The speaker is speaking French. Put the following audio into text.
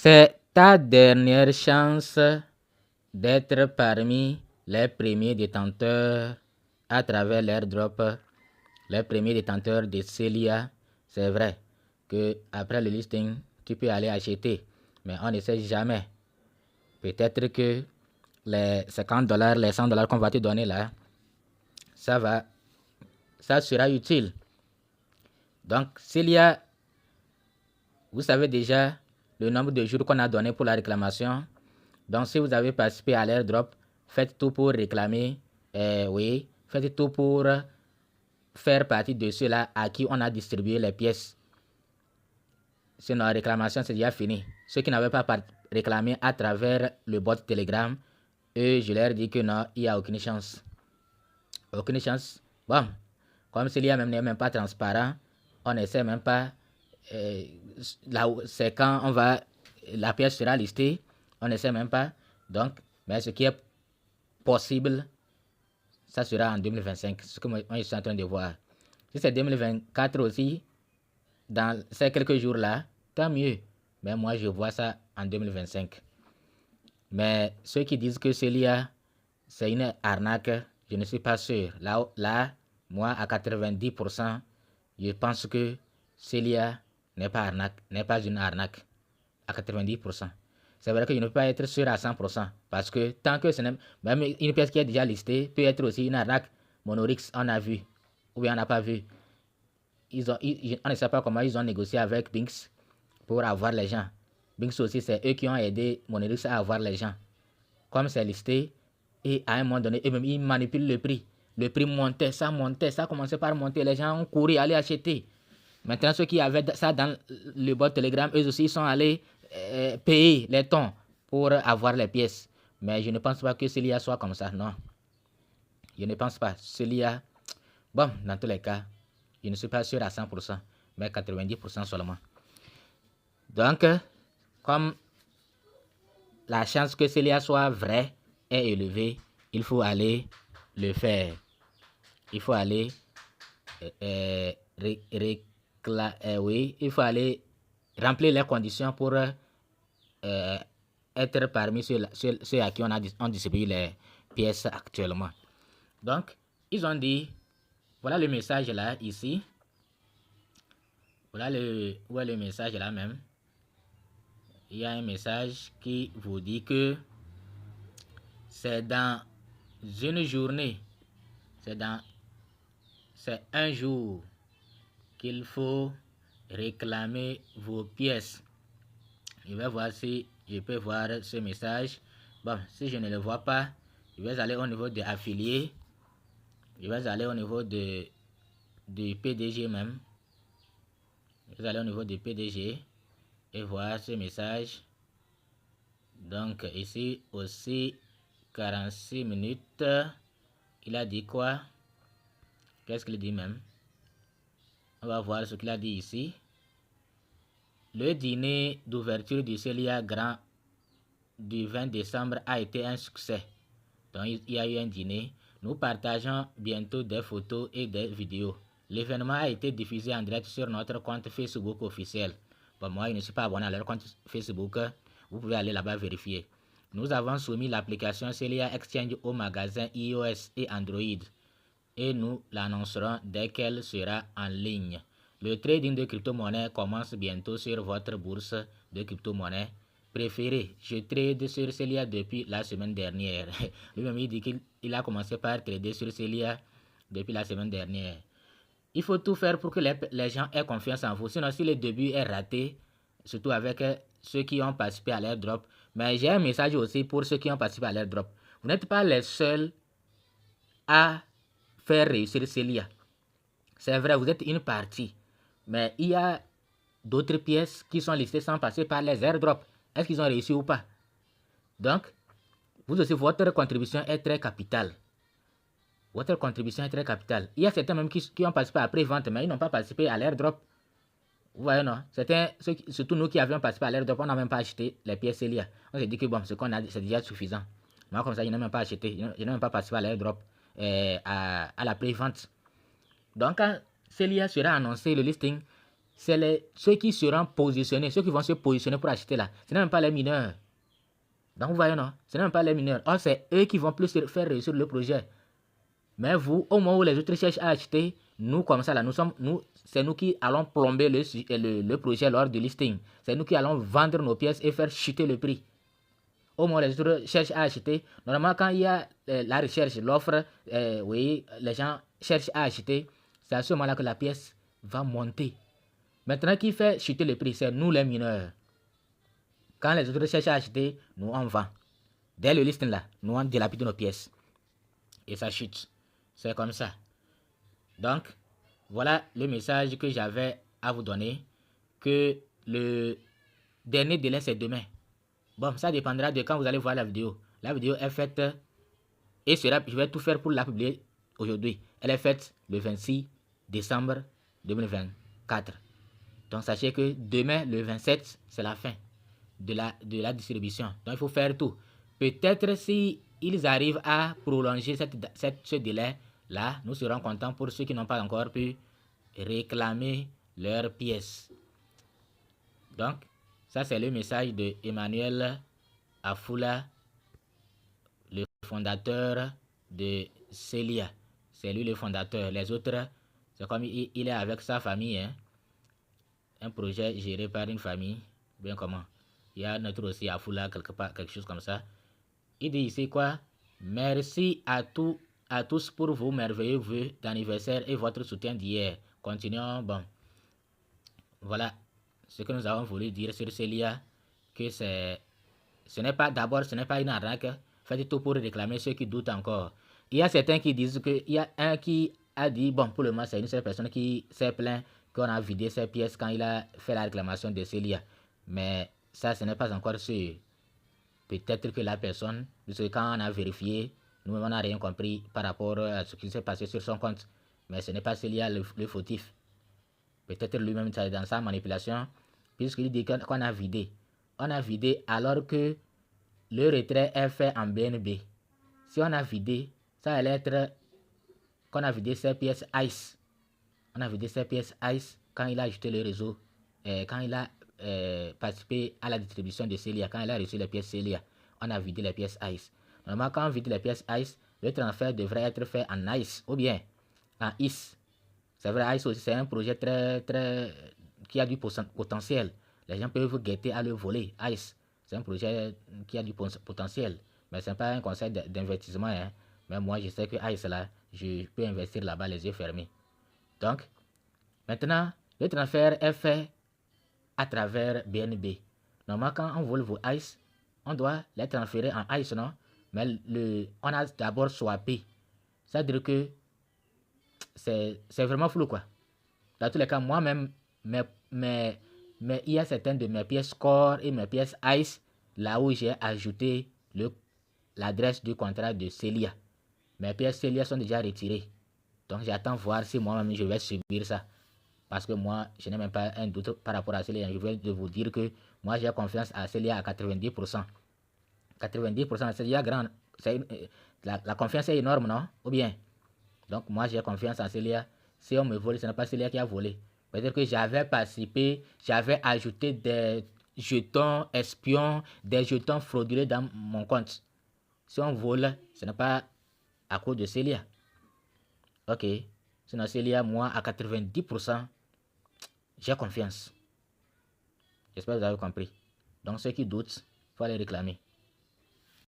C'est ta dernière chance d'être parmi les premiers détenteurs à travers l'airdrop, les premiers détenteurs de Celia. C'est vrai que après le listing, tu peux aller acheter, mais on ne sait jamais. Peut-être que les $50, les $100 qu'on va te donner là, ça sera utile. Donc, Celia, vous savez déjà le nombre de jours qu'on a donné pour la réclamation. Donc, si vous avez participé à l'airdrop, faites tout pour réclamer. Oui, faites tout pour faire partie de ceux-là à qui on a distribué les pièces. Sinon, la réclamation, c'est déjà fini. Ceux qui n'avaient pas réclamé à travers le bot Telegram, eux, je leur dis que non, il n'y a aucune chance. Aucune chance. Bon, comme s'il y a n'est même pas transparent, on essaie même pas. Là, c'est quand on va, la pièce sera listée, on ne sait même pas. Donc, mais ce qui est possible, ça sera en 2025. Ce que moi je suis en train de voir. Si c'est 2024 aussi, dans ces quelques jours-là, tant mieux. Mais moi, je vois ça en 2025. Mais ceux qui disent que Celia, c'est une arnaque, je ne suis pas sûr. Là, moi, à 90%, je pense que Celia n'est pas une arnaque. À 90%. C'est vrai que je ne peux pas être sûr à 100%. Parce que tant que ce n'est même une pièce qui est déjà listée, peut être aussi une arnaque. Monorix, on a vu. Ou bien on n'a pas vu. On ne sait pas comment ils ont négocié avec Binks pour avoir les gens. Binks aussi, c'est eux qui ont aidé Monorix à avoir les gens. Comme c'est listé, et à un moment donné, eux-mêmes, ils manipulent le prix. Le prix montait, ça commençait par monter. Les gens ont couru, aller acheter. Maintenant, ceux qui avaient ça dans le bot Telegram, eux aussi, ils sont allés payer les tons pour avoir les pièces. Mais je ne pense pas que Celia soit comme ça, non. Je ne pense pas. Celia, bon, dans tous les cas, je ne suis pas sûr à 100%, mais 90% seulement. Donc, comme la chance que Celia soit vraie est élevée, il faut aller le faire. Il faut aller oui, il faut aller remplir les conditions pour être parmi ceux à qui on distribue les pièces actuellement. Donc, ils ont dit, voilà le message là, ici. Voilà où est le message là même. Il y a un message qui vous dit que c'est dans une journée, c'est un jour qu'il faut réclamer vos pièces. Je vais voir si je peux voir ce message. Bon, si je ne le vois pas, je vais aller au niveau de affiliés. Je vais aller au niveau du PDG même. Je vais aller au niveau du PDG et voir ce message. Donc ici aussi 46 minutes. Il a dit quoi? Qu'est-ce qu'il dit même? On va voir ce qu'il a dit ici. Le dîner d'ouverture du Celia Grand du 20 décembre a été un succès. Donc il y a eu un dîner. Nous partageons bientôt des photos et des vidéos. L'événement a été diffusé en direct sur notre compte Facebook officiel. Bon, moi, je ne suis pas abonné à leur compte Facebook. Vous pouvez aller là-bas vérifier. Nous avons soumis l'application Celia Exchange au magasin iOS et Android. Et nous l'annoncerons dès qu'elle sera en ligne. Le trading de crypto-monnaie commence bientôt sur votre bourse de crypto-monnaie préférée. Je trade sur Celia depuis la semaine dernière. Lui-même, il dit qu'il a commencé par trader sur Celia depuis la semaine dernière. Il faut tout faire pour que les gens aient confiance en vous. Sinon, si le début est raté, surtout avec ceux qui ont participé à l'airdrop. Mais j'ai un message aussi pour ceux qui ont participé à l'airdrop. Vous n'êtes pas les seuls à faire réussir Celia. C'est vrai, vous êtes une partie. Mais il y a d'autres pièces qui sont listées sans passer par les airdrops. Est-ce qu'ils ont réussi ou pas? Donc, vous aussi, votre contribution est très capitale. Votre contribution est très capitale. Il y a certains même qui ont participé après vente, mais ils n'ont pas participé à l'airdrop. Vous voyez, non? Surtout nous qui avions participé à l'airdrop, on n'a même pas acheté les pièces Celia. On s'est dit que bon, ce qu'on a, c'est déjà suffisant. Moi, comme ça, je n'ai même pas acheté. Je n'ai même pas participé à l'airdrop, à la pré-vente. Donc, quand Celia sera annoncé, le listing, c'est ceux qui seront positionnés, ceux qui vont se positionner pour acheter là. Ce n'est même pas les mineurs. Donc, vous voyez, non? Ce n'est même pas les mineurs. Or, c'est eux qui vont plus faire réussir le projet. Mais vous, au moment où les autres cherchent à acheter, nous, comme ça, là, c'est nous qui allons plomber le projet lors du listing. C'est nous qui allons vendre nos pièces et faire chuter le prix. Au moment où les autres cherchent à acheter, normalement, quand il y a la recherche, l'offre, oui, les gens cherchent à acheter, c'est à ce moment-là que la pièce va monter. Maintenant, qui fait chuter le prix? C'est nous, les mineurs. Quand les autres cherchent à acheter, nous, on vend. Dès le listing, là, nous, on dilapide nos pièces. Et ça chute. C'est comme ça. Donc, voilà le message que j'avais à vous donner. Que le dernier délai, c'est demain. Bon, ça dépendra de quand vous allez voir la vidéo. La vidéo est faite et je vais tout faire pour la publier aujourd'hui. Elle est faite le 26 décembre 2024. Donc, sachez que demain, le 27, c'est la fin de la distribution. Donc, il faut faire tout. Peut-être si ils arrivent à prolonger ce délai-là, nous serons contents pour ceux qui n'ont pas encore pu réclamer leurs pièces. Donc, ça c'est le message de Emmanuel Afula, le fondateur de Celia. C'est lui le fondateur. Les autres, c'est comme il est avec sa famille. Hein. Un projet géré par une famille. Bien comment. Il y a notre aussi Afula, quelque chose comme ça. Il dit ici quoi? Merci à tous pour vos merveilleux vœux d'anniversaire et votre soutien d'hier. Continuons. Bon. Voilà ce que nous avons voulu dire sur Celia. Que ce n'est pas une arnaque. Faites tout pour réclamer ceux qui doutent encore. Il y a certains qui disent que il y a un qui a dit, bon, pour le moment, c'est une seule personne qui s'est plaint qu'on a vidé ses pièces quand il a fait la réclamation de Celia. Mais ça, ce n'est pas encore sûr. Peut-être que la personne, parce que quand on a vérifié, nous-mêmes, on n'a rien compris par rapport à ce qui s'est passé sur son compte. Mais ce n'est pas Celia le fautif. Peut-être lui-même, c'est dans sa manipulation, puisqu'il dit qu'on a vidé. On a vidé alors que le retrait est fait en BNB. Si on a vidé, ça allait être qu'on a vidé ses pièces ICE. On a vidé ses pièces ICE quand il a ajouté le réseau, quand il a participé à la distribution de Celia, quand il a reçu les pièces Celia. On a vidé les pièces ICE. Normalement, quand on vide les pièces ICE, le transfert devrait être fait en ICE ou bien en ICE. C'est vrai, ICE aussi, c'est un projet qui a du potentiel. Les gens peuvent guetter à le voler. ICE, c'est un projet qui a du potentiel. Mais ce n'est pas un conseil d'investissement. Hein. Mais moi, je sais que ICE, là, je peux investir là-bas les yeux fermés. Donc, maintenant, le transfert est fait à travers BNB. Normalement, quand on vole vos ICE, on doit les transférer en ICE, non? Mais on a d'abord swappé. C'est-à-dire que c'est vraiment flou, quoi. Dans tous les cas, moi-même, mais il y a certaines de mes pièces Core et mes pièces ICE, là où j'ai ajouté l'adresse du contrat de Celia. Mes pièces Celia sont déjà retirées. Donc, j'attends voir si moi-même je vais subir ça. Parce que moi, je n'ai même pas un doute par rapport à Celia. Je vais vous dire que moi, j'ai confiance à Celia à 90%. 90%, c'est déjà grand. La confiance est énorme, non? Ou bien? Donc, moi, j'ai confiance en Celia. Si on me vole, ce n'est pas Celia qui a volé. C'est-à-dire que j'avais participé, j'avais ajouté des jetons espions, des jetons frauduleux dans mon compte. Si on vole, ce n'est pas à cause de Celia. Ok. Sinon, Celia, moi, à 90%, j'ai confiance. J'espère que vous avez compris. Donc, ceux qui doutent, il faut aller réclamer.